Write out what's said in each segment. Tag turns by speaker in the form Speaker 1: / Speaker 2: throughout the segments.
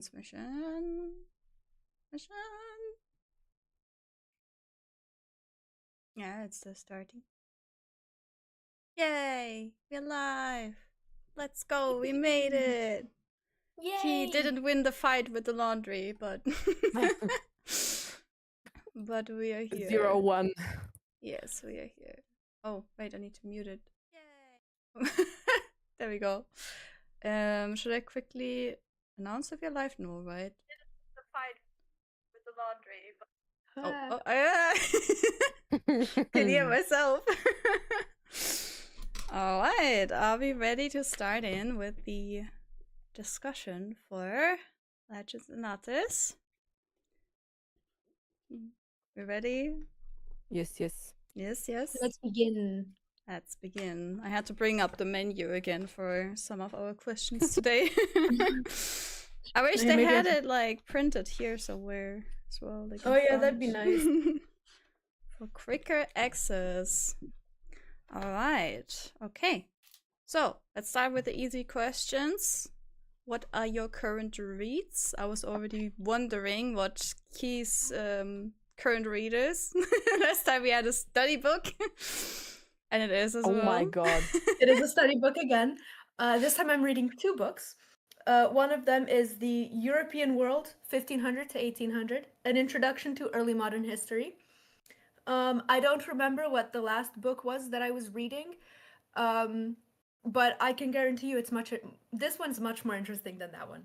Speaker 1: Transmission. Mission. Yeah, it's still starting. Yay! We're live! Let's go! We made it!
Speaker 2: Yay!
Speaker 1: He didn't win the fight with the laundry, but but we are here.
Speaker 3: 0-1.
Speaker 1: Yes, we are here. Oh, wait, I need to mute it. Yay! There we go. Should I quickly announce if you're live? No, right? The fight with the laundry. Can hear myself. All right, are we ready to start in with the discussion for Legends and LATTES? We ready?
Speaker 3: Yes, yes.
Speaker 1: Yes, yes.
Speaker 2: Let's begin.
Speaker 1: Let's begin. I had to bring up the menu again for some of our questions today. I wish they had it like printed here somewhere as well. Like
Speaker 2: oh yeah, that'd be nice.
Speaker 1: For quicker access. All right. Okay. So let's start with the easy questions. What are your current reads? I was already wondering what Key's current read is. Last time we had a study book. And it is as well.
Speaker 3: Oh my god.
Speaker 2: It is a study book again. This time I'm reading 2 books. One of them is The European World, 1500 to 1800, An Introduction to Early Modern History. I don't remember what the last book was that I was reading, but I can guarantee you this one's much more interesting than that one.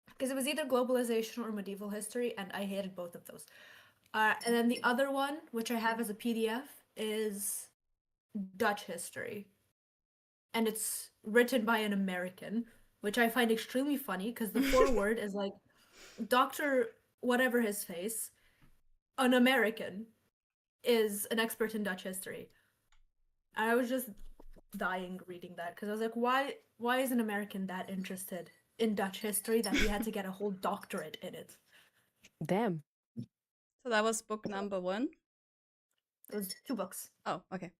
Speaker 2: Because it was either globalization or medieval history, and I hated both of those. And then the other one, which I have as a PDF, is Dutch history. And it's written by an American, which I find extremely funny because the foreword is like, Dr. whatever his face, an American, is an expert in Dutch history. And I was just dying reading that because I was like, why is an American that interested in Dutch history that he had to get a whole doctorate in it?
Speaker 3: Damn.
Speaker 1: So that was book number 1?
Speaker 2: It was 2 books.
Speaker 1: Oh, okay.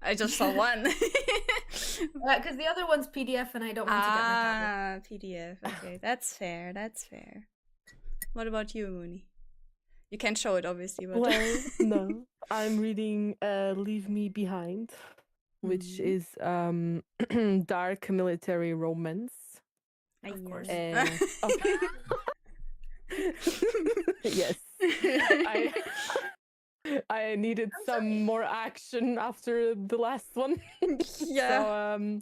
Speaker 1: I just saw one.
Speaker 2: Because the other one's PDF and I don't want to get my tablet.
Speaker 1: PDF. Okay, that's fair. That's fair. What about you, Moonie? You can't show it, obviously. But
Speaker 3: Well, no. I'm reading Leave Me Behind, which is dark military romance.
Speaker 2: Of course.
Speaker 3: Okay. Yes. I needed some more action after the last one.
Speaker 1: Yeah.
Speaker 3: So,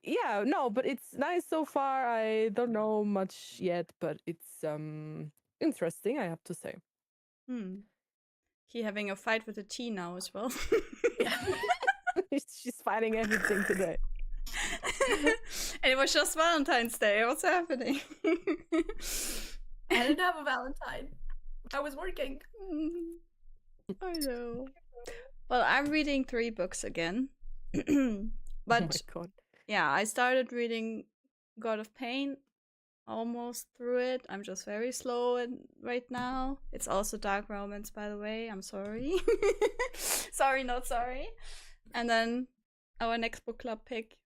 Speaker 3: yeah, no, but it's nice so far. I don't know much yet, but it's interesting, I have to say.
Speaker 1: He having a fight with a T now as well.
Speaker 3: She's fighting everything today.
Speaker 1: And it was just Valentine's Day. What's happening?
Speaker 2: I didn't have a Valentine. I was working.
Speaker 1: I know. Well, I'm reading 3 books again. But
Speaker 3: Oh my god.
Speaker 1: yeah, I started reading God of Pain, almost through it. I'm just very slow right now. It's also dark romance, by the way. I'm sorry. Sorry, not sorry. And then our next book club pick.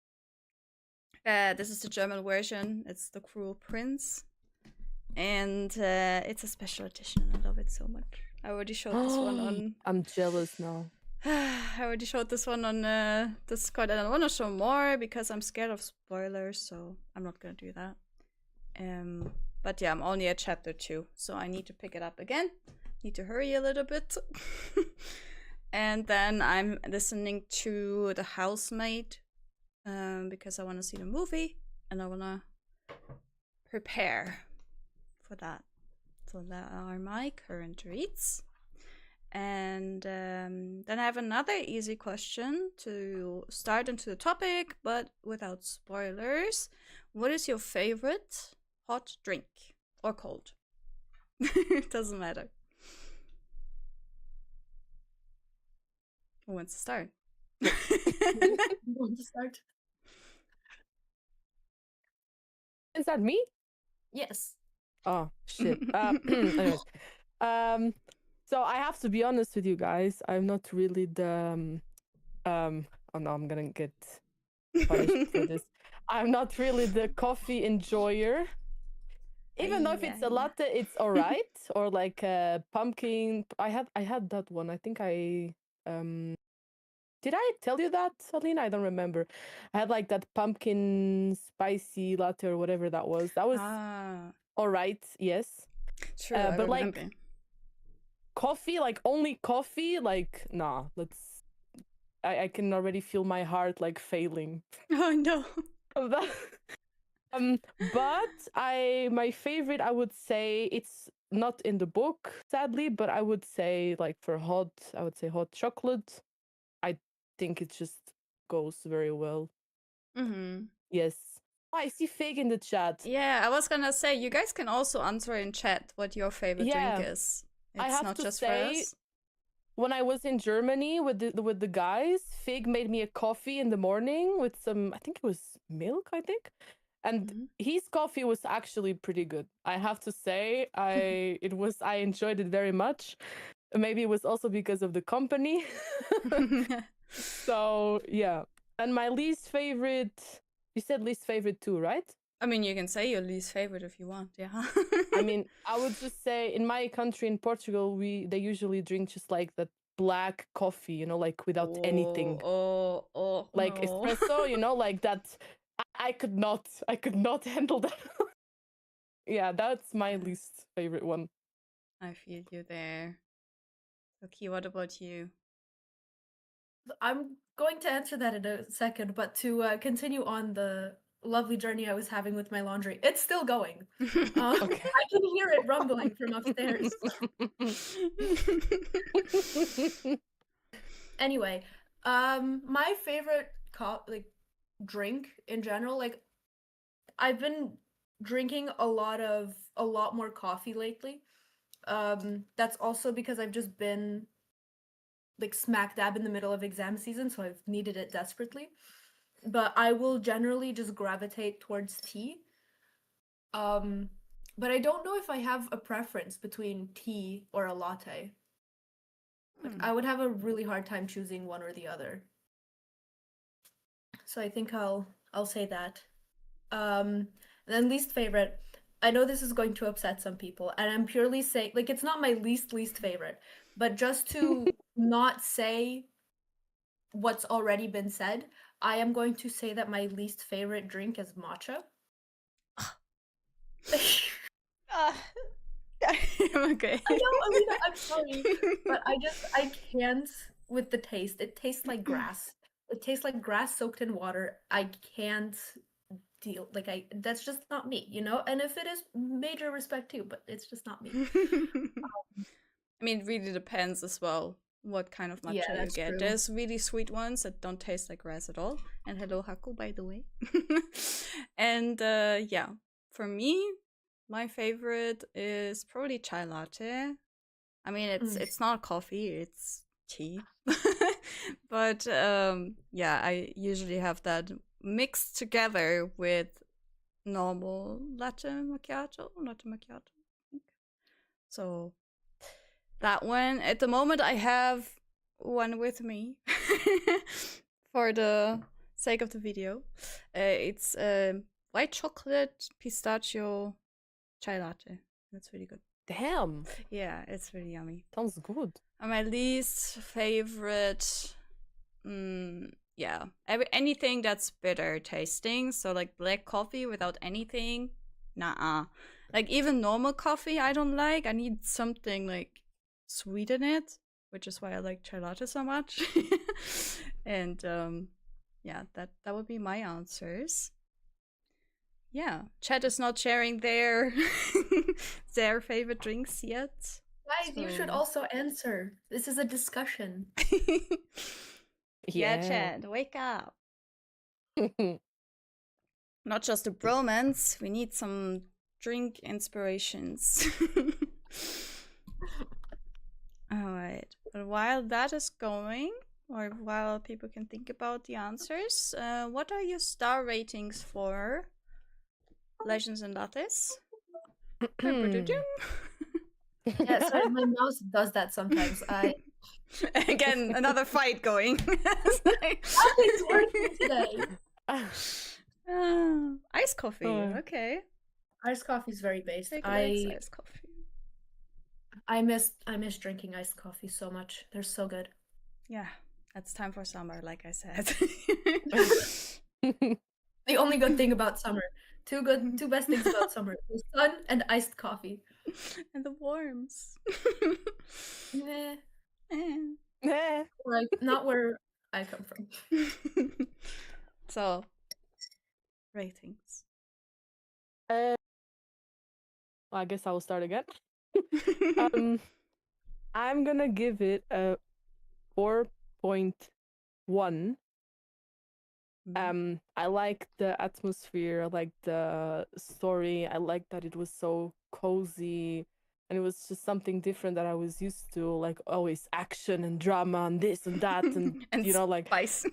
Speaker 1: This is the German version. It's The Cruel Prince. And it's a special edition. I love it so much. I already showed this one on...
Speaker 3: I'm jealous now.
Speaker 1: I already showed this one on Discord. I don't want to show more because I'm scared of spoilers, so I'm not going to do that. But yeah, I'm only at chapter 2, so I need to pick it up again. Need to hurry a little bit. And then I'm listening to The Housemaid because I want to see the movie and I want to prepare for that. So that are my current reads. And then I have another easy question to start into the topic, but without spoilers. What is your favorite hot drink or cold? It doesn't matter. Who wants to start?
Speaker 2: You want to start?
Speaker 3: Is that me?
Speaker 2: Yes.
Speaker 3: Oh shit. Anyways. So I have to be honest with you guys. I'm not really the oh no, I'm gonna get punished for this. I'm not really the coffee enjoyer. Even though if it's a latte, it's all right. Or like a pumpkin. I had that one. I think I did I tell you that, Alina? I don't remember. I had like that pumpkin spicy latte or whatever that was. That was all right. Yes.
Speaker 1: True, I
Speaker 3: but
Speaker 1: remember.
Speaker 3: like coffee, like only coffee, like nah. I can already feel my heart like failing.
Speaker 1: Oh no.
Speaker 3: But my favorite, I would say, it's not in the book, sadly, but I would say like for hot, I would say hot chocolate. I think it just goes very well. Yes. Oh, I see Fig in the chat.
Speaker 1: Yeah, I was gonna say you guys can also answer in chat what your favorite drink is. It's
Speaker 3: I have
Speaker 1: not
Speaker 3: to
Speaker 1: just
Speaker 3: say,
Speaker 1: for us.
Speaker 3: when I was in Germany with the guys, Fig made me a coffee in the morning with some, I think it was milk, I think. And his coffee was actually pretty good. I have to say, I enjoyed it very much. Maybe it was also because of the company. So yeah. And my least favorite, you said least favorite too, right?
Speaker 1: I mean, you can say your least favorite if you want, yeah.
Speaker 3: I mean, I would just say in my country, in Portugal, they usually drink just like that black coffee, you know, like without anything. Like
Speaker 1: no.
Speaker 3: espresso, you know, like that. I could not handle that. Yeah, that's my least favorite one.
Speaker 1: I feel you there. Okay, what about you?
Speaker 2: I'm going to answer that in a second, but to continue on the lovely journey I was having with my laundry, it's still going.
Speaker 3: Okay.
Speaker 2: I can hear it rumbling from upstairs. Anyway, my favorite drink in general, like I've been drinking a lot more coffee lately. That's also because I've just been like smack dab in the middle of exam season, so I've needed it desperately. But I will generally just gravitate towards tea. But I don't know if I have a preference between tea or a latte. Like I would have a really hard time choosing one or the other. So I think I'll say that. And then least favorite. I know this is going to upset some people, and I'm purely saying, like, it's not my least favorite, but just to not say what's already been said, I am going to say that my least favorite drink is matcha.
Speaker 1: Okay.
Speaker 2: I know, Alina, I'm sorry, but I can't with the taste. It tastes like grass. It tastes like grass soaked in water. I can't deal, like, that's just not me, you know? And if it is, major respect too, but it's just not me.
Speaker 1: I mean, it really depends as well what kind of matcha you get.
Speaker 2: True.
Speaker 1: There's really sweet ones that don't taste like grass at all. And hello, Haku, by the way. And yeah, for me, my favorite is probably chai latte. I mean, it's not coffee, it's tea. But yeah, I usually have that mixed together with normal latte macchiato. So that one, at the moment, I have one with me for the sake of the video. It's white chocolate pistachio chai latte. That's really good.
Speaker 3: Damn.
Speaker 1: Yeah, it's really yummy.
Speaker 3: Sounds good.
Speaker 1: And my least favorite, yeah, anything that's bitter tasting. So like black coffee without anything, nah. Like even normal coffee, I don't like. I need something like sweet in it, which is why I like chai latte so much. And yeah, that would be my answers. Yeah, chat is not sharing their their favorite drinks yet.
Speaker 2: Guys, you should also answer. This is a discussion.
Speaker 1: Yeah, chat, wake up. Not just a bromance, we need some drink inspirations. Alright, but while that is going, or while people can think about the answers, what are your star ratings for Legends and Lattes?
Speaker 2: Yeah, sorry, my mouse does that sometimes.
Speaker 1: Again, another fight going.
Speaker 2: Nothing's working today.
Speaker 1: Iced coffee. Okay.
Speaker 2: Iced coffee is very based.
Speaker 1: Jake likes iced coffee.
Speaker 2: I miss drinking iced coffee so much. They're so good.
Speaker 1: Yeah, it's time for summer, like I said.
Speaker 2: The only good thing about summer. Two best things about summer: the sun and iced coffee.
Speaker 1: And the worms.
Speaker 2: Meh.
Speaker 1: Eh.
Speaker 2: Like, not where I come from.
Speaker 1: So, ratings.
Speaker 3: I guess I will start again. I'm gonna give it a 4.1. I like the atmosphere, I like the story, I like that it was so cozy, and it was just something different that I was used to, like always action and drama and this and that, and,
Speaker 1: and
Speaker 3: you know, like
Speaker 1: spice.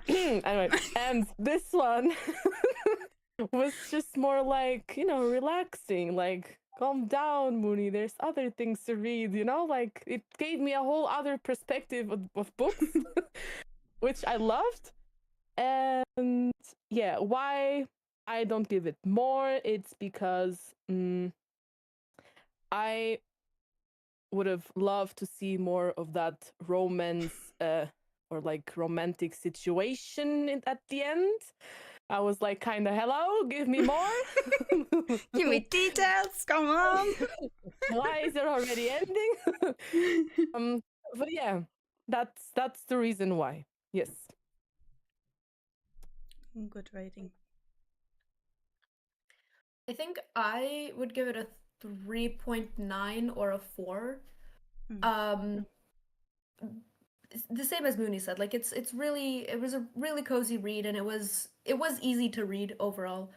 Speaker 3: Anyway, and this one was just more like, you know, relaxing, like calm down, Moonie, there's other things to read, you know, like it gave me a whole other perspective of books, which I loved. And yeah, why I don't give it more, it's because I would have loved to see more of that romance or like romantic situation at the end. I was like, kind of, hello, give me more.
Speaker 1: Give me details, come on.
Speaker 3: Why is it already ending? But yeah, that's the reason why. Yes.
Speaker 1: Good rating.
Speaker 2: I think I would give it a 3.9 or a 4. The same as Moonie said, like it was a really cozy read, and it was easy to read overall.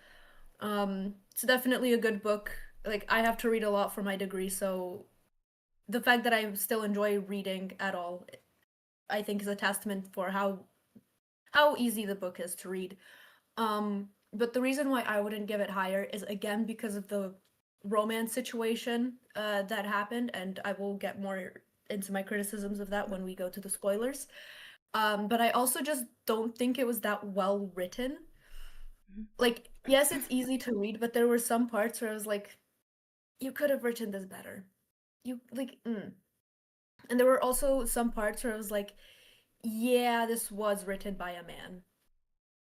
Speaker 2: It's definitely a good book. Like, I have to read a lot for my degree, so the fact that I still enjoy reading at all, I think, is a testament for how easy the book is to read. But the reason why I wouldn't give it higher is, again, because of the romance situation that happened, and I will get more into my criticisms of that when we go to the spoilers. But I also just don't think it was that well written. Like, yes, it's easy to read, but there were some parts where I was like, you could have written this better. And there were also some parts where I was like, yeah, this was written by a man.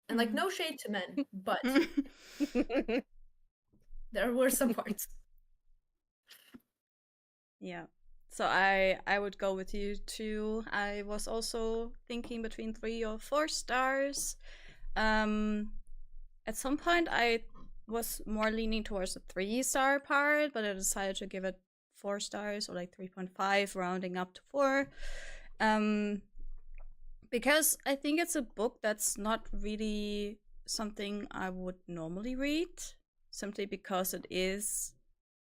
Speaker 2: And like, no shade to men, but there were some parts.
Speaker 1: Yeah. So I would go with you too. I was also thinking between 3 or 4 stars. At some point I was more leaning towards the 3-star part, but I decided to give it 4 stars, or like 3.5, rounding up to 4. Because I think it's a book that's not really something I would normally read, simply because it is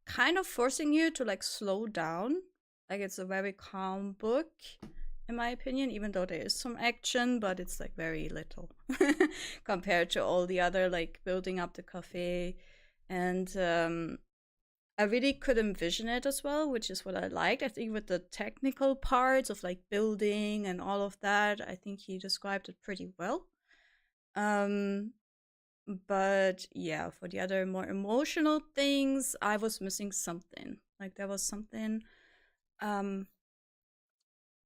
Speaker 1: kind of forcing you to like slow down. Like, it's a very calm book, in my opinion, even though there is some action, but it's like very little compared to all the other, like, building up the cafe. And I really could envision it as well, which is what I liked. I think with the technical parts of like building and all of that, I think he described it pretty well. But yeah, for the other more emotional things, I was missing something. Like, there was something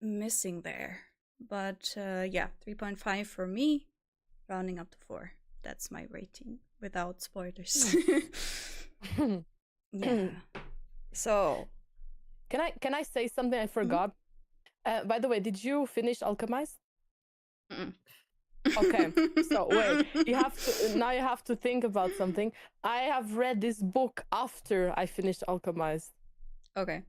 Speaker 1: missing there. But yeah, 3.5 for me, rounding up to 4. That's my rating without spoilers. Yeah. So,
Speaker 3: can I say something I forgot? By the way, did you finish Alchemized? Okay, so wait, you have to think about something. I have read this book after I finished Alchemized.
Speaker 1: Okay.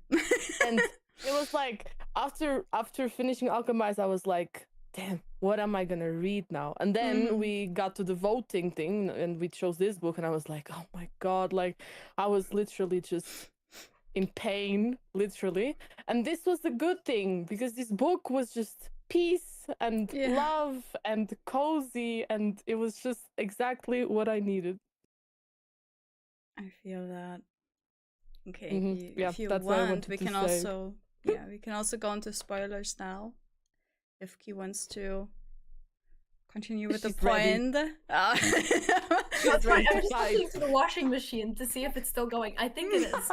Speaker 3: And it was like, after finishing Alchemized, I was like, damn, what am I gonna read now? And then we got to the voting thing, and we chose this book, and I was like, oh my god, like, I was literally just in pain, literally. And this was the good thing, because this book was just peace and love and cozy, and it was just exactly what I needed.
Speaker 1: I feel that. Okay, if you
Speaker 3: that's
Speaker 1: want, we can also we can also go into spoilers now, if Key wants to continue with the
Speaker 3: She's ready.
Speaker 1: point.
Speaker 3: She's ready
Speaker 2: I'm
Speaker 3: to
Speaker 2: just
Speaker 3: fight.
Speaker 2: looking for the washing machine to see if it's still going. I think it is.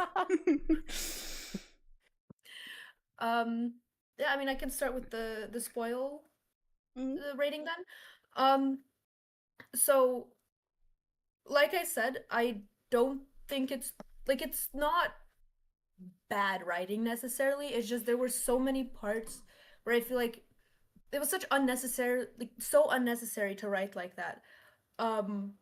Speaker 2: Yeah, I mean, I can start with the spoil the rating then. So like I said, I don't think it's like it's not bad writing necessarily. It's just there were so many parts where I feel like it was such unnecessary, like so unnecessary to write like that. And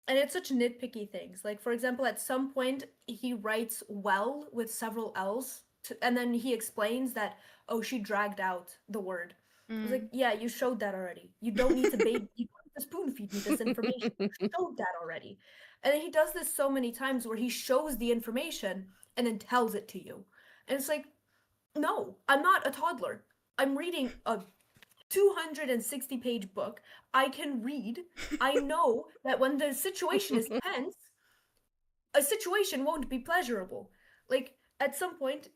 Speaker 2: it's such nitpicky things. Like for example, at some point he writes well with several L's, and then he explains that she dragged out the word. I was like, yeah, you showed that already. You don't need to you don't need to spoon feed me this information. You showed that already. And then he does this so many times where he shows the information and then tells it to you. And it's like, no, I'm not a toddler. I'm reading a 260-page book. I can read. I know that when the situation is tense, a situation won't be pleasurable. Like at some point,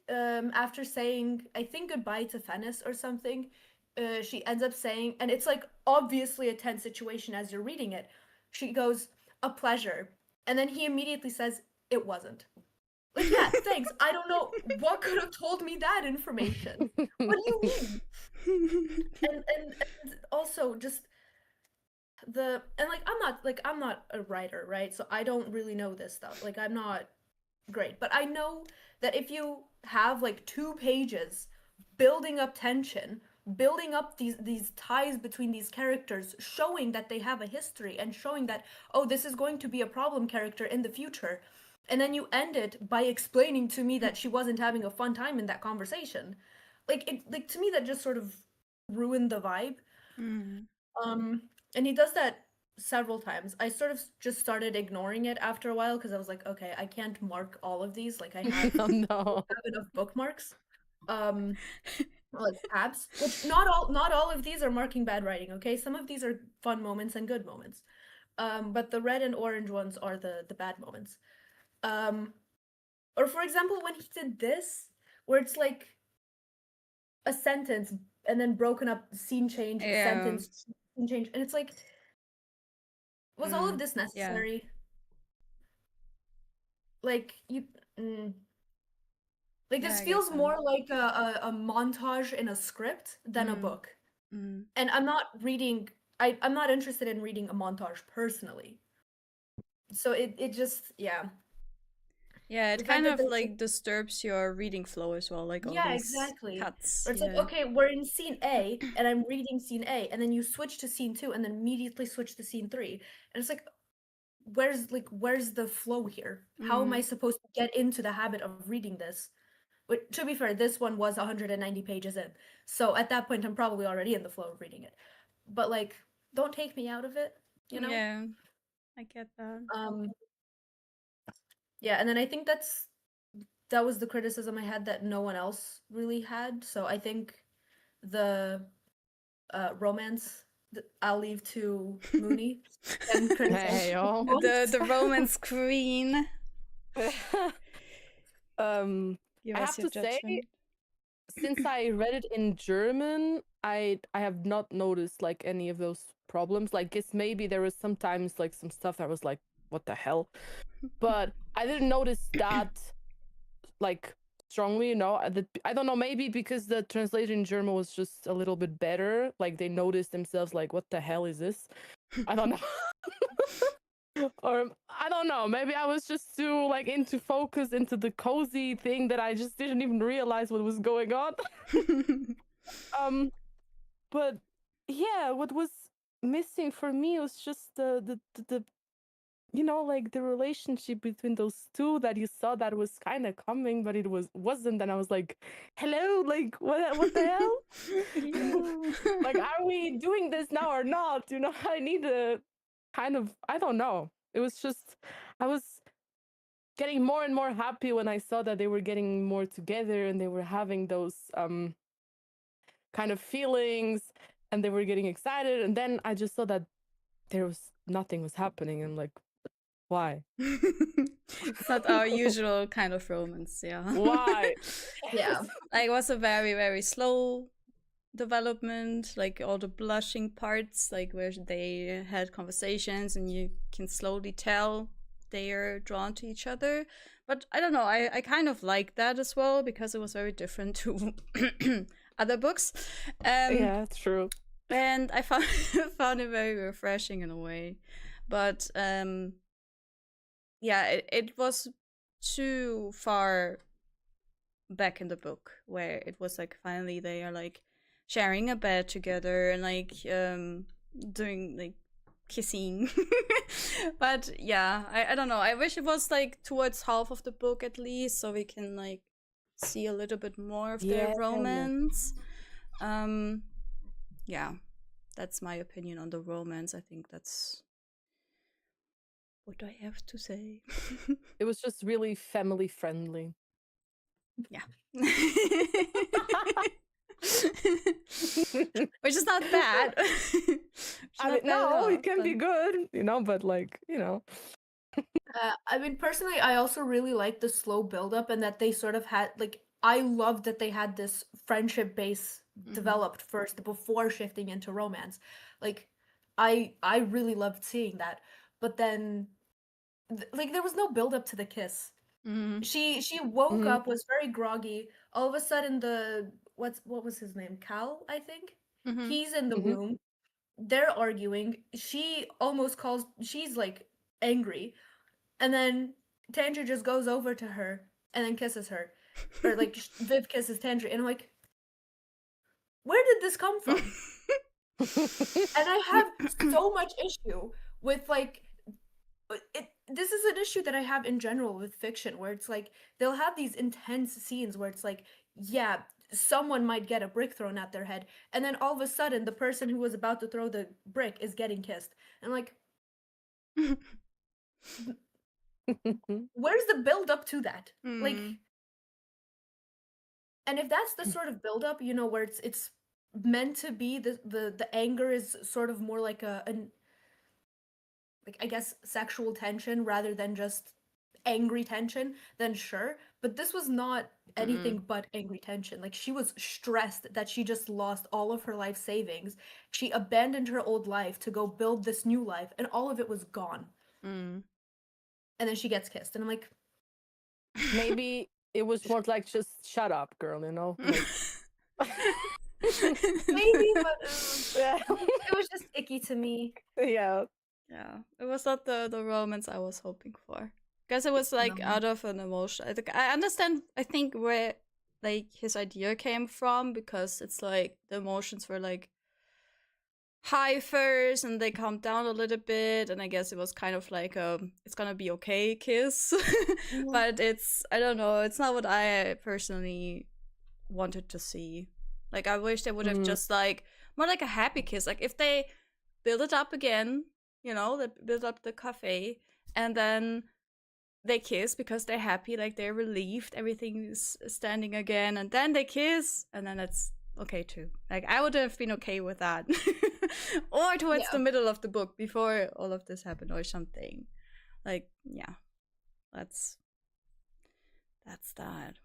Speaker 2: after saying I think goodbye to Fennis or something, she ends up saying, and it's like obviously a tense situation as you're reading it. She goes, "A pleasure," and then he immediately says, "It wasn't." Like, yeah, thanks. I don't know what could have told me that information. What do you mean? And also just I'm not a writer, right? So I don't really know this stuff. Like I'm not great, but I know that if you have like 2 pages building up tension, building up these ties between these characters, showing that they have a history and showing that this is going to be a problem character in the future, and then you end it by explaining to me that she wasn't having a fun time in that conversation, like to me that just sort of ruined the vibe. And he does that several times. I sort of just started ignoring it after a while because I was like, okay, I can't mark all of these. Like I have,
Speaker 3: Oh no.
Speaker 2: have enough bookmarks. Like tabs. Which not all of these are marking bad writing, okay? Some of these are fun moments and good moments. But the red and orange ones are the bad moments. Or for example, when he did this, where it's like a sentence and then broken up, scene change, sentence, scene change, and it's like, was all of this necessary? Like you, like this feels more like a montage in a script than a book. And I'm not reading. I'm not interested in reading a montage personally. So it just
Speaker 1: Yeah, it kind of like disturbs your reading flow as well, like all these
Speaker 2: exactly.
Speaker 1: cuts.
Speaker 2: Or it's like, okay, we're in scene A and I'm reading scene A, and then you switch to scene 2 and then immediately switch to scene 3. And it's like, where's the flow here? How am I supposed to get into the habit of reading this? But to be fair, this one was 190 pages in. So at that point I'm probably already in the flow of reading it. But like, don't take me out of it, you know?
Speaker 1: Yeah. I get that.
Speaker 2: Yeah, and then I think that was the criticism I had that no one else really had. So I think the romance I'll leave to Moonie and
Speaker 3: Hey,
Speaker 1: the romance queen.
Speaker 3: I have to say, since I read it in German, I have not noticed like any of those problems. Like, guess maybe there was sometimes like some stuff that was like, what the hell? But I didn't notice that like strongly, you know. I don't know, maybe because the translation in German was just a little bit better. Like they noticed themselves like, what the hell is this? I don't know. Or I don't know, maybe I was just too like into focus into the cozy thing that I just didn't even realize what was going on. But yeah, what was missing for me was just the you know, like the relationship between those two that you saw that was kind of coming, but it wasn't. And I was like, hello, like what the hell? Like, are we doing this now or not? You know, I need a kind of, I don't know. It was just, I was getting more and more happy when I saw that they were getting more together and they were having those kind of feelings and they were getting excited. And then I just saw that nothing was happening. And I'm like, why?
Speaker 1: It's not our usual kind of romance, yeah.
Speaker 3: Why?
Speaker 2: Yeah.
Speaker 1: Like, it was a very, very slow development, like all the blushing parts, like where they had conversations and you can slowly tell they are drawn to each other. But I don't know, I kind of like that as well because it was very different to other books.
Speaker 3: Yeah, it's true.
Speaker 1: And I found found it very refreshing in a way. But yeah, it was too far back in the book where it was like finally they are like sharing a bed together and like doing like kissing. But yeah, I don't know, I wish it was like towards half of the book at least so we can like see a little bit more of their romance. Yeah, that's my opinion on the romance. I think that's what I have to say.
Speaker 3: It was just really family friendly.
Speaker 1: Yeah. Which is not bad.
Speaker 3: I mean, no, it can be good, you know, but like, you know.
Speaker 2: I mean, personally, I also really like the slow buildup and that they sort of had, like, I love that they had this friendship base developed first before shifting into romance. Like, I really loved seeing that. But then, like, there was no buildup to the kiss. She woke up, was very groggy. All of a sudden, what was his name? Cal, I think. He's in the room. They're arguing. She almost calls. She's like angry. And then Tantra just goes over to her and then kisses her. Or like Viv kisses Tantra. And I'm like, where did this come from? And I have so much issue with like this is an issue that I have in general with fiction where it's like they'll have these intense scenes where it's like, yeah, someone might get a brick thrown at their head, and then all of a sudden the person who was about to throw the brick is getting kissed. And like where's the build up to that? Like, and if that's the sort of build up, you know, where it's meant to be the anger is sort of more like an like I guess sexual tension rather than just angry tension, then sure. But this was not anything but angry tension. Like she was stressed that she just lost all of her life savings. She abandoned her old life to go build this new life, and all of it was gone. And then she gets kissed, and I'm like,
Speaker 3: maybe it was more like just shut up, girl, you know? Like...
Speaker 2: maybe, but it was just icky to me.
Speaker 3: Yeah.
Speaker 1: Yeah, it was not the romance I was hoping for. Because it was like out of an emotion. I understand, I think, where like his idea came from, because it's like the emotions were like high first and they calmed down a little bit, and I guess it was kind of like it's gonna be okay kiss. But it's, I don't know, it's not what I personally wanted to see. Like I wish they would have just like more like a happy kiss. Like if they build it up again, you know, they build up the cafe and then they kiss because they're happy, like they're relieved everything is standing again, and then they kiss, and then it's okay too. Like I would have been okay with that. Or towards the middle of the book before all of this happened or something. Like, yeah. That's that.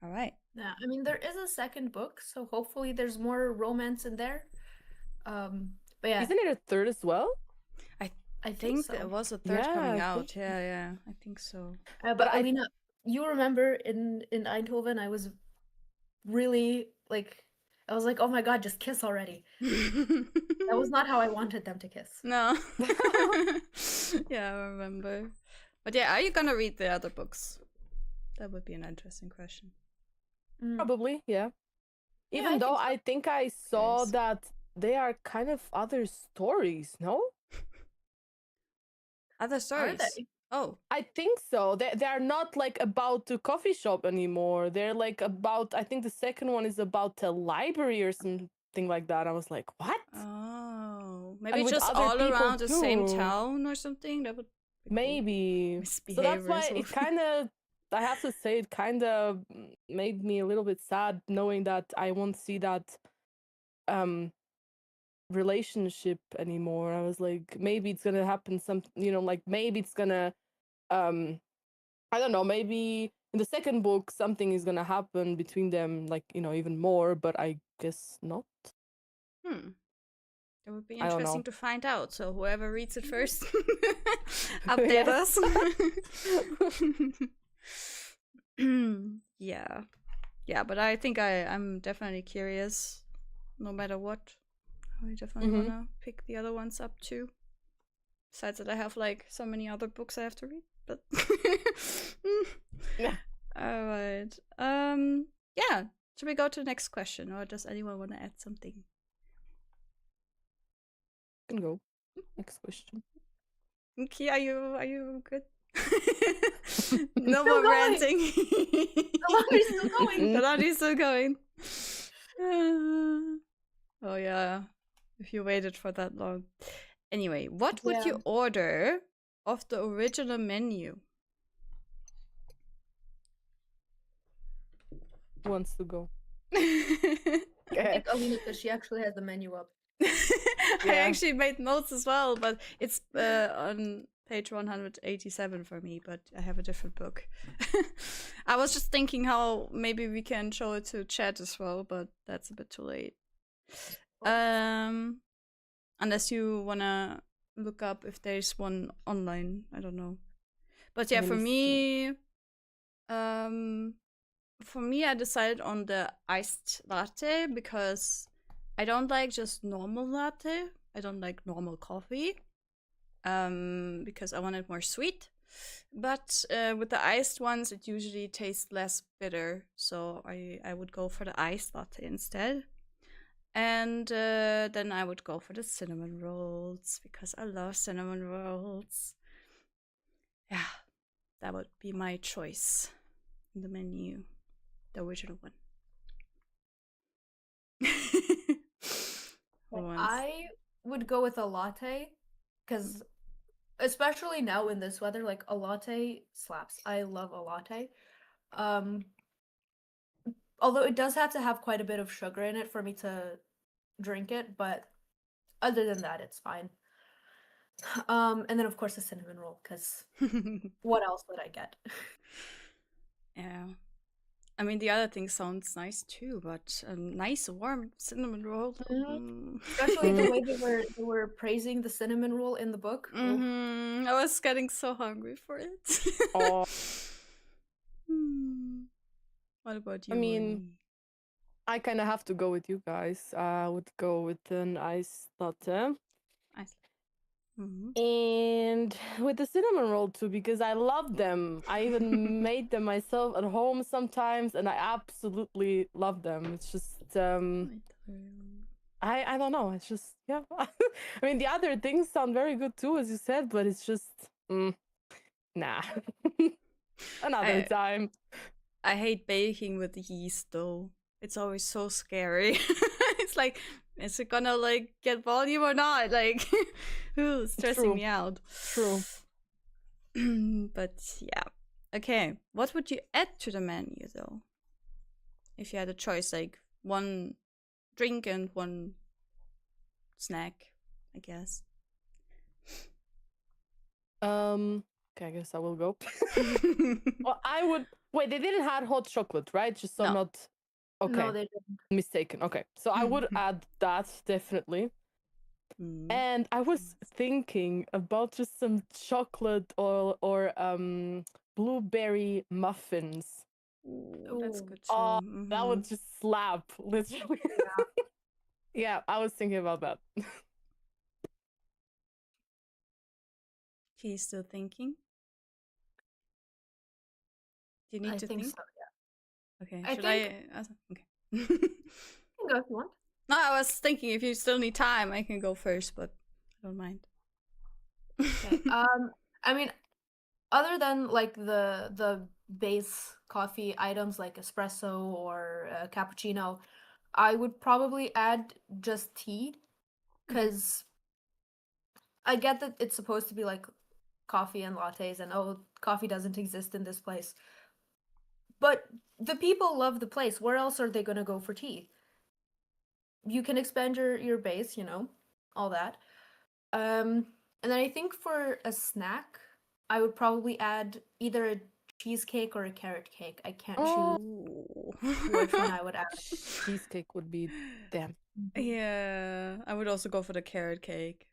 Speaker 1: All right.
Speaker 2: Yeah, I mean there is a second book, so hopefully there's more romance in there. But yeah.
Speaker 3: Isn't it a third as well?
Speaker 1: I think
Speaker 2: so.
Speaker 1: there was a third coming out. Yeah, I think so.
Speaker 2: But Ahliina, you remember in Eindhoven, I was really like, I was like, oh my god, just kiss already. That was not how I wanted them to kiss.
Speaker 1: No. Yeah, I remember. But yeah, are you gonna read the other books? That would be an interesting question.
Speaker 3: Probably, yeah. Even though I think I saw that they are kind of other stories, no?
Speaker 1: Other stories?
Speaker 2: Are they?
Speaker 1: Oh.
Speaker 3: I think so. They are not like about the coffee shop anymore. They're like about, I think the second one is about the library or something like that. I was like, what?
Speaker 1: Oh. Maybe just all around the same town or something? That would be
Speaker 3: maybe.
Speaker 1: Cool.
Speaker 3: So that's why it kind of, I have to say, it kind of made me a little bit sad knowing that I won't see that relationship anymore. I was like, maybe it's gonna happen you know, like maybe it's gonna I don't know, maybe in the second book something is gonna happen between them, like, you know, even more, but I guess not.
Speaker 1: It would be
Speaker 3: I don't
Speaker 1: interesting
Speaker 3: know.
Speaker 1: to find out. So whoever reads it first, update
Speaker 3: Yes.
Speaker 1: us. Yeah. Yeah, but I think I'm definitely curious, no matter what. I definitely want to pick the other ones up too. Besides that, I have like so many other books I have to read. But
Speaker 3: Yeah.
Speaker 1: all right. Yeah. Should we go to the next question, or does anyone want to add something?
Speaker 3: Can go. Next question.
Speaker 1: Okay, are you good? No
Speaker 2: Still
Speaker 1: more
Speaker 2: going.
Speaker 1: ranting.
Speaker 2: The laundry's still going.
Speaker 1: The laundry's still going. Oh yeah, if you waited for that long. Anyway, what would you order of the original menu?
Speaker 3: Who wants to go?
Speaker 2: I think ahliina, because she actually has the menu up.
Speaker 1: I actually made notes as well, but it's on page 187 for me, but I have a different book. I was just thinking how maybe we can show it to chat as well, but that's a bit too late. Unless you wanna look up if there's one online, I don't know. But yeah, for me, I decided on the iced latte because I don't like just normal latte. I don't like normal coffee. Because I want it more sweet. But with the iced ones, it usually tastes less bitter. So I would go for the iced latte instead. And then I would go for the cinnamon rolls because I love cinnamon rolls. Yeah, that would be my choice in the menu. The original one.
Speaker 2: I would go with a latte because, especially now in this weather, like a latte slaps. I love a latte. Although it does have to have quite a bit of sugar in it for me to drink it, but other than that, it's fine. And then of course a cinnamon roll, because what else would I get?
Speaker 1: Yeah. I mean, the other thing sounds nice too, but a nice warm cinnamon roll.
Speaker 2: Especially the way they were praising the cinnamon roll in the book.
Speaker 1: I was getting so hungry for it.
Speaker 3: Oh.
Speaker 1: What about you?
Speaker 3: I mean, I kind of have to go with you guys. I would go with an iced latte. And with the cinnamon roll too, because I love them. I even made them myself at home sometimes, and I absolutely love them. It's just I don't know. It's just I mean, the other things sound very good too, as you said, but it's just nah. Another time.
Speaker 1: I hate baking with yeast though. It's always so scary. It's like, is it gonna like get volume or not? Like, stressing me out.
Speaker 3: True.
Speaker 1: But yeah. Okay. What would you add to the menu though? If you had a choice, like one drink and one snack, I guess.
Speaker 3: Okay, I guess I will go. Well, I would wait. They didn't have hot chocolate, right? Just so I'm not. Okay.
Speaker 2: No, they didn't.
Speaker 3: Mistaken. Okay, so I would add that definitely. And I was thinking about just some chocolate or blueberry muffins.
Speaker 1: Ooh, that's good too.
Speaker 3: Oh, that would just slap, literally. Yeah, I was thinking about that.
Speaker 1: He's still thinking. Do you need to think?
Speaker 2: So, yeah.
Speaker 1: Okay. Should I? Okay.
Speaker 2: You can go if you want.
Speaker 1: No, I was thinking if you still need time, I can go first, but I don't mind.
Speaker 2: Okay. I mean, other than like the base coffee items like espresso or cappuccino, I would probably add just tea, because I get that it's supposed to be like coffee and lattes, and coffee doesn't exist in this place. But the people love the place. Where else are they gonna go for tea? You can expand your base, all that. And then I think for a snack, I would probably add either a cheesecake or a carrot cake. I can't
Speaker 3: Oh.
Speaker 2: choose which one I would add.
Speaker 3: Cheesecake would be damn.
Speaker 1: Yeah, I would also go for the carrot cake.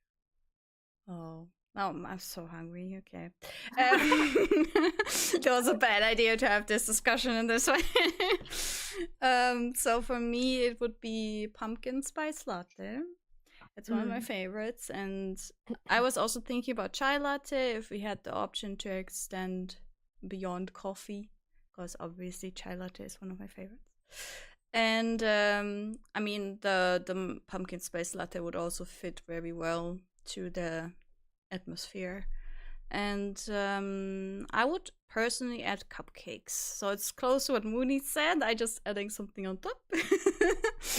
Speaker 1: Oh, I'm so hungry. Okay. That was a bad idea to have this discussion in this way. So for me, it would be pumpkin spice latte. It's one of my favorites. And I was also thinking about chai latte if we had the option to extend beyond coffee, because obviously chai latte is one of my favorites. And I mean, the pumpkin spice latte would also fit very well to the atmosphere. And I would personally add cupcakes. So it's close to what Moonie said. I just adding something on top.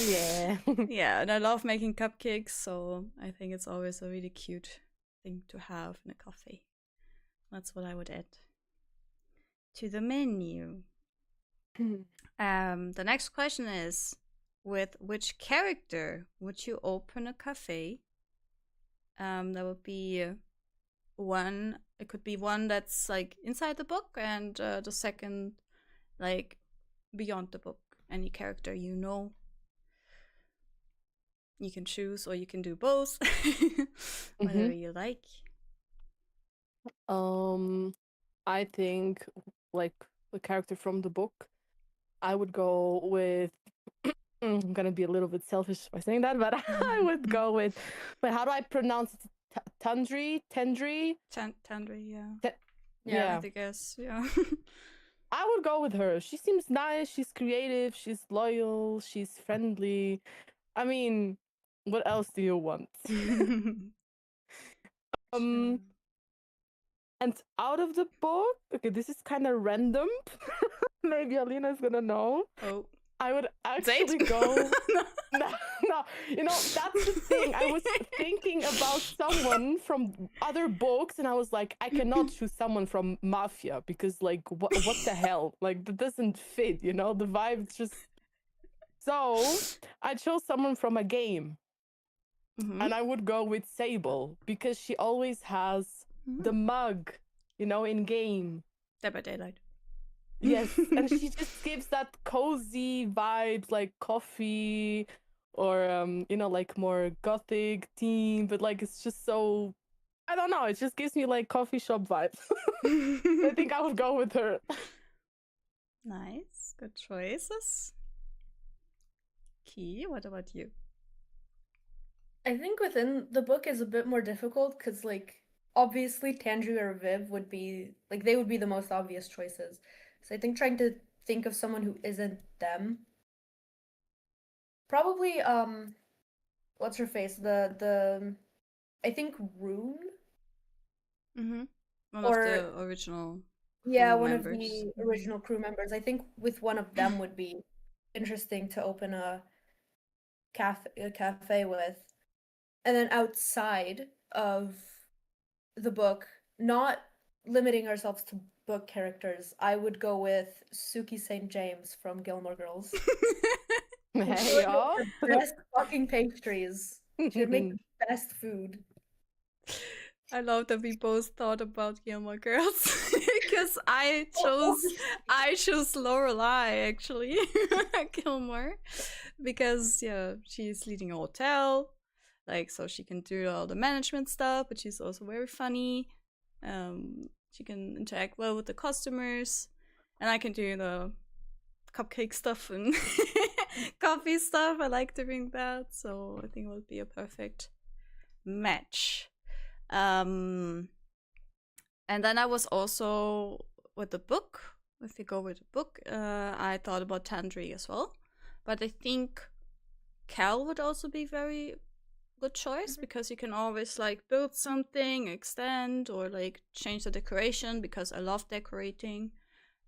Speaker 3: Yeah.
Speaker 1: Yeah, and I love making cupcakes, so I think it's always a really cute thing to have in a coffee. That's what I would add to the menu. The next question is, with which character would you open a cafe? That would be one. It could be one that's like inside the book, and the second, like beyond the book. Any character you know. You can choose, or you can do both. Whatever you like.
Speaker 3: I think like the character from the book, I would go with. I'm gonna be a little bit selfish by saying that, but I would go with. But how do I pronounce it? Tandri?
Speaker 1: Tandri, yeah.
Speaker 3: Yeah.
Speaker 1: I guess, yeah.
Speaker 3: I would go with her. She seems nice. She's creative. She's loyal. She's friendly. I mean, what else do you want?
Speaker 1: Sure.
Speaker 3: And out of the book, okay, this is kind of random. Maybe Ahliina is gonna know.
Speaker 1: Oh,
Speaker 3: I would actually go. No, you know, that's the thing. I was thinking about someone from other books, and I was like, I cannot choose someone from Mafia because, like, what the hell? Like, that doesn't fit, you know? The vibe just. So I chose someone from a game, and I would go with Sable because she always has the mug, you know, in game.
Speaker 1: Dead by Daylight.
Speaker 3: Yes, and she just gives that cozy vibes, like coffee, or you know, like more gothic theme, but like it's just so, I don't know, it just gives me like coffee shop vibes. I think I would go with her.
Speaker 1: Nice, good choices. Key, what about you?
Speaker 2: I think within the book is a bit more difficult because, like, obviously Tandri or Viv would be, like, they would be the most obvious choices. So I think trying to think of someone who isn't them. Probably, what's her face? The I think Rune?
Speaker 1: One
Speaker 2: Or-
Speaker 1: of the original
Speaker 2: Yeah,
Speaker 1: crew
Speaker 2: one
Speaker 1: members.
Speaker 2: of the original crew members. I think with one of them would be interesting to open a cafe with. And then outside of the book, not limiting ourselves to book characters, I would go with Suki St. James from Gilmore Girls.
Speaker 3: Hey,
Speaker 2: Would
Speaker 3: y'all.
Speaker 2: make the best fucking pastries. She would make the best food.
Speaker 1: I love that we both thought about Gilmore Girls because I chose Lorelai actually, Gilmore, because yeah, she's leading a hotel, like so she can do all the management stuff, but she's also very funny. She can interact well with the customers, and I can do the cupcake stuff and coffee stuff. I like doing that, so I think it would be a perfect match. And then I was also with the book. If you go with the book, I thought about Tandri as well, but I think Cal would also be very good choice because you can always like build something, extend, or like change the decoration because I love decorating,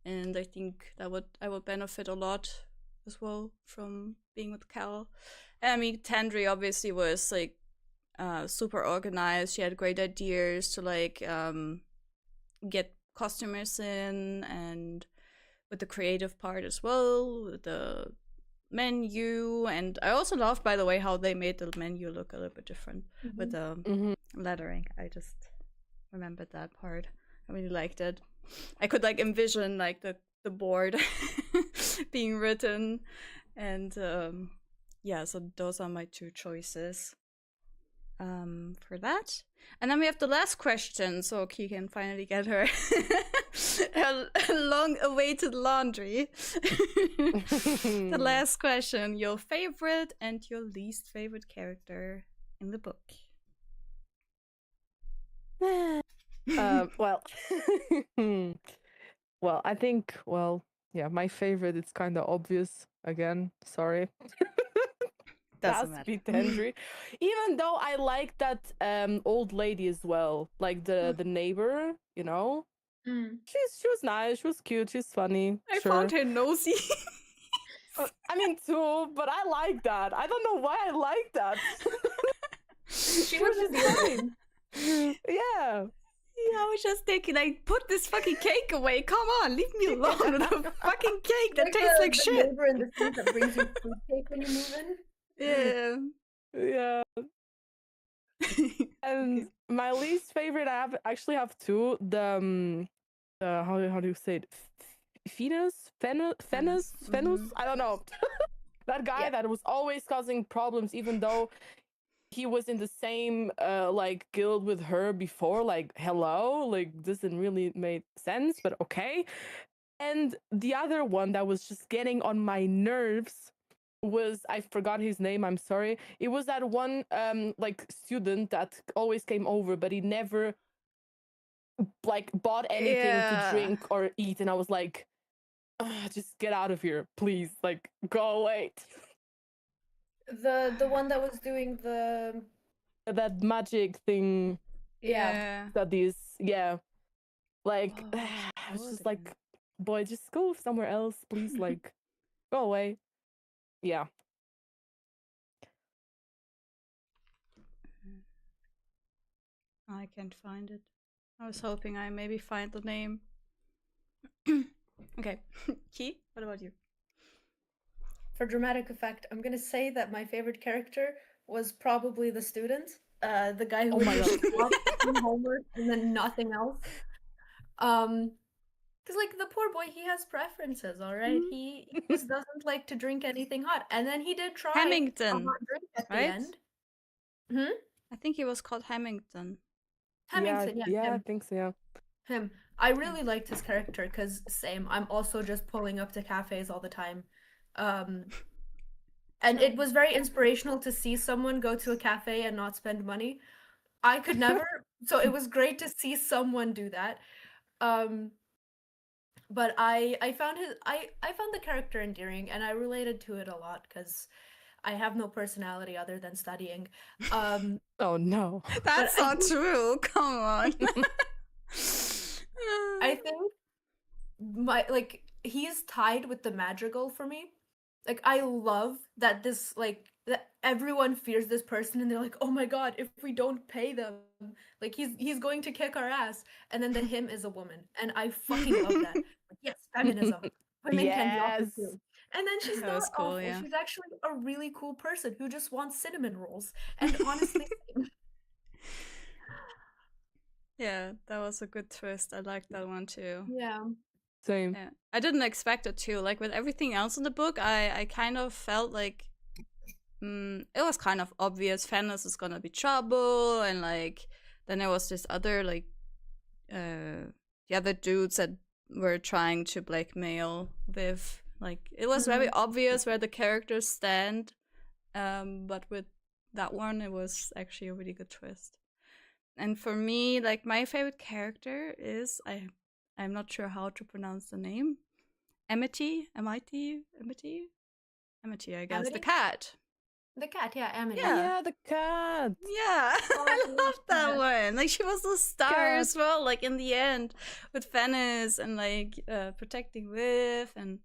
Speaker 1: and I think that I would benefit a lot as well from being with Cal. And I mean, Tandri obviously was like super organized. She had great ideas to like get customers in, and with the creative part as well, with the menu. And I also loved, by the way, how they made the menu look a little bit different with the lettering. I just remembered that part. I really liked it. I could like envision like the board being written, and yeah, so those are my two choices for that. And then we have the last question, so Key can finally get her her long-awaited laundry. The last question: your favorite and your least favorite character in the book.
Speaker 3: Well, well, I think, yeah, my favorite, it's kind of obvious again. Sorry.
Speaker 1: Doesn't
Speaker 3: That's
Speaker 1: matter.
Speaker 3: Tendry. Even though I like that old lady as well, like the neighbor, you know. She was nice, she was cute, she's funny.
Speaker 1: I
Speaker 3: sure.
Speaker 1: found her nosy.
Speaker 3: I mean too, but I like that. I don't know why I like that.
Speaker 2: She was just fine.
Speaker 3: Yeah.
Speaker 1: Yeah, I was just thinking, like, put this fucking cake away. Come on, leave me alone with a fucking cake that tastes like
Speaker 2: the
Speaker 1: shit.
Speaker 2: neighbor in the street that brings you fruit cake when you move in.
Speaker 1: Yeah.
Speaker 3: Yeah. And my least favorite, I actually have two. The how do you say it? Venus? I don't know. That guy that was always causing problems, even though he was in the same like guild with her before. Like, hello, like doesn't really make sense, but okay. And the other one that was just getting on my nerves was, I forgot his name, I'm sorry. It was that one like student that always came over, but he never like bought anything to drink or eat, and I was like, just get out of here, please, like go away.
Speaker 2: The one that was doing
Speaker 3: That magic thing.
Speaker 1: Yeah.
Speaker 3: Studies, yeah. Like I was just like, boy, just go somewhere else, please, like go away. Yeah.
Speaker 1: I can't find it. I was hoping I maybe find the name. Okay. Key, what about you?
Speaker 2: For dramatic effect, I'm gonna say that my favorite character was probably the student. The guy who would just walk in homework and then nothing else. Because like the poor boy, he has preferences, all right? He just doesn't like to drink anything hot. And then he did try
Speaker 1: Hamilton,
Speaker 2: a hot drink at the
Speaker 1: right?
Speaker 2: end.
Speaker 1: I think he was called Hamilton.
Speaker 2: Hamilton,
Speaker 3: yeah, I think so, yeah.
Speaker 2: Him. I really liked his character because same. I'm also just pulling up to cafes all the time. And it was very inspirational to see someone go to a cafe and not spend money. I could never, so it was great to see someone do that. But I found I found the character endearing, and I related to it a lot because I have no personality other than studying.
Speaker 3: Oh no.
Speaker 1: That's not true. Come on.
Speaker 2: I think he's tied with the madrigal for me. Like I love that this that everyone fears this person and they're like, oh my god, if we don't pay them, like he's going to kick our ass. And then the him is a woman, and I fucking love that. Like, yes, feminism. Women can be awful too. And then she's not
Speaker 1: cool,
Speaker 2: awful.
Speaker 1: yeah.
Speaker 2: She's actually a really cool person who just wants cinnamon rolls. And honestly,
Speaker 1: yeah, that was a good twist. I liked that one too.
Speaker 2: yeah.
Speaker 3: Same.
Speaker 1: Yeah. I didn't expect it too. Like with everything else in the book, I kind of felt like it was kind of obvious Fenris is gonna be trouble, and like then there was this other like the other dudes that were trying to blackmail Viv. Like it was very obvious where the characters stand. But with that one it was actually a really good twist. And for me, like my favorite character is I'm not sure how to pronounce the name. Amity, I guess.
Speaker 2: Amity?
Speaker 1: The cat.
Speaker 2: The cat, yeah, Amity.
Speaker 3: Yeah, the cat.
Speaker 1: Yeah, I love that one. Like she was the star as well. Like in the end, with Venice and like protecting Viv, and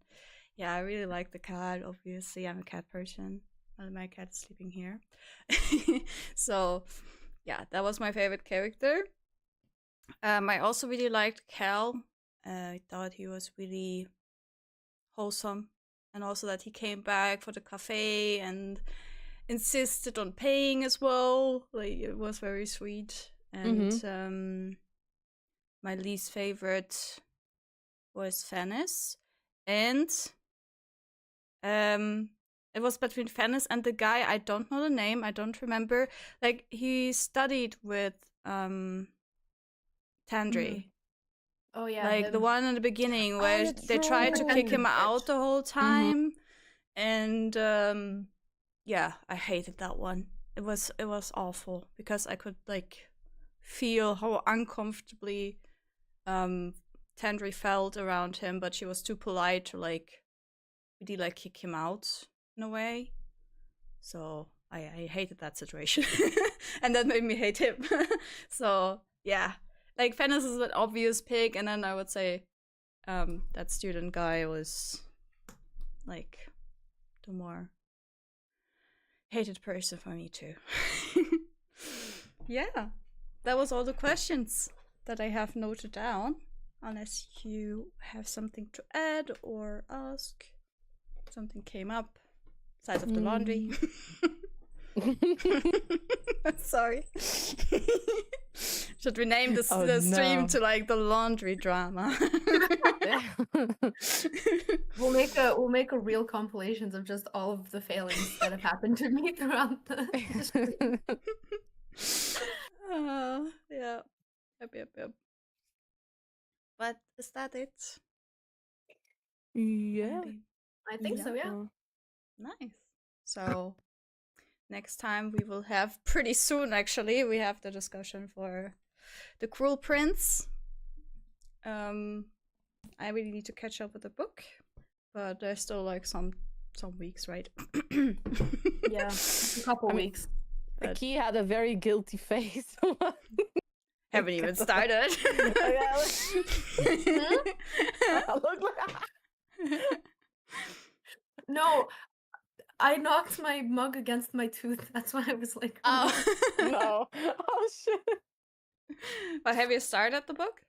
Speaker 1: yeah, I really like the cat. Obviously, I'm a cat person. My cat is sleeping here, so yeah, that was my favorite character. I also really liked Cal. I thought he was really wholesome, and also that he came back for the cafe and insisted on paying as well. Like it was very sweet. And my least favorite, was Fennis, and it was between Fennis and the guy, I don't know the name, I don't remember. Like, he studied with Tandri.
Speaker 2: Oh yeah,
Speaker 1: Like the
Speaker 2: him.
Speaker 1: one in the beginning where
Speaker 3: that's
Speaker 1: they tried to
Speaker 2: right.
Speaker 1: kick him
Speaker 2: Bitch.
Speaker 1: out the whole time. And yeah, I hated that one. It was awful because I could like feel how uncomfortably Tandri felt around him, but she was too polite to like really like kick him out in a way. So I hated that situation. And that made me hate him. So yeah. Like Fennis is an obvious pick, and then I would say that student guy was like the more hated person for me too. Yeah, that was all the questions that I have noted down. Unless you have something to add or ask, something came up besides of the laundry. Sorry. Should we name the stream to like the laundry drama?
Speaker 2: We'll make a real compilations of just all of the failings that have happened to me throughout the
Speaker 1: Yeah. Yep. But is that it?
Speaker 3: Yeah.
Speaker 1: Maybe.
Speaker 2: I think so, yeah.
Speaker 1: Nice. So next time we will have, pretty soon actually, we have the discussion for The Cruel Prince. I really need to catch up with the book, but there's still like some weeks, right?
Speaker 2: Yeah, a couple weeks.
Speaker 3: The key had a very guilty face.
Speaker 1: Haven't even started.
Speaker 2: No, I knocked my mug against my tooth. That's why I was like,
Speaker 1: oh.
Speaker 3: No. Oh shit.
Speaker 1: But have you started the book?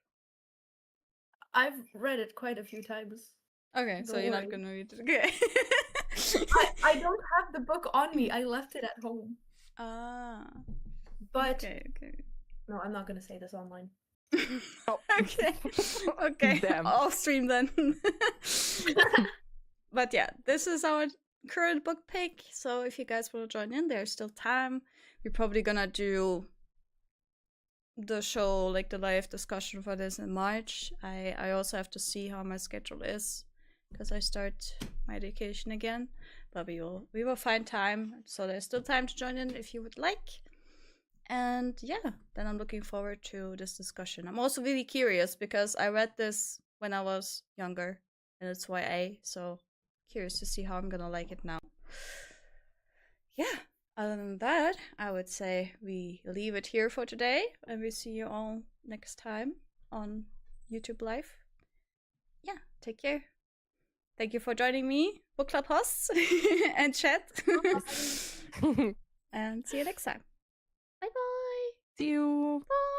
Speaker 2: I've read it quite a few times.
Speaker 1: Okay, so
Speaker 2: Don't
Speaker 1: you're not
Speaker 2: worry.
Speaker 1: gonna read it. Okay.
Speaker 2: I don't have the book on me. I left it at home.
Speaker 1: Ah.
Speaker 2: But
Speaker 1: Okay.
Speaker 2: no, I'm not gonna say this online.
Speaker 3: Oh.
Speaker 1: Okay.
Speaker 3: Damn.
Speaker 1: Off stream then. But yeah, this is our current book pick. So if you guys want to join in, there's still time. We're probably gonna do the show, like the live discussion for this in March. I also have to see how my schedule is because I start my education again. But we will find time. So there's still time to join in if you would like. And yeah, then I'm looking forward to this discussion. I'm also really curious because I read this when I was younger and it's YA, so curious to see how I'm gonna like it now. Yeah, other than that, I would say we leave it here for today and we see you all next time on YouTube Live. Yeah, take care. Thank you for joining me, Book Club hosts and chat. And see you next time. Bye-bye.
Speaker 3: See you.
Speaker 1: Bye.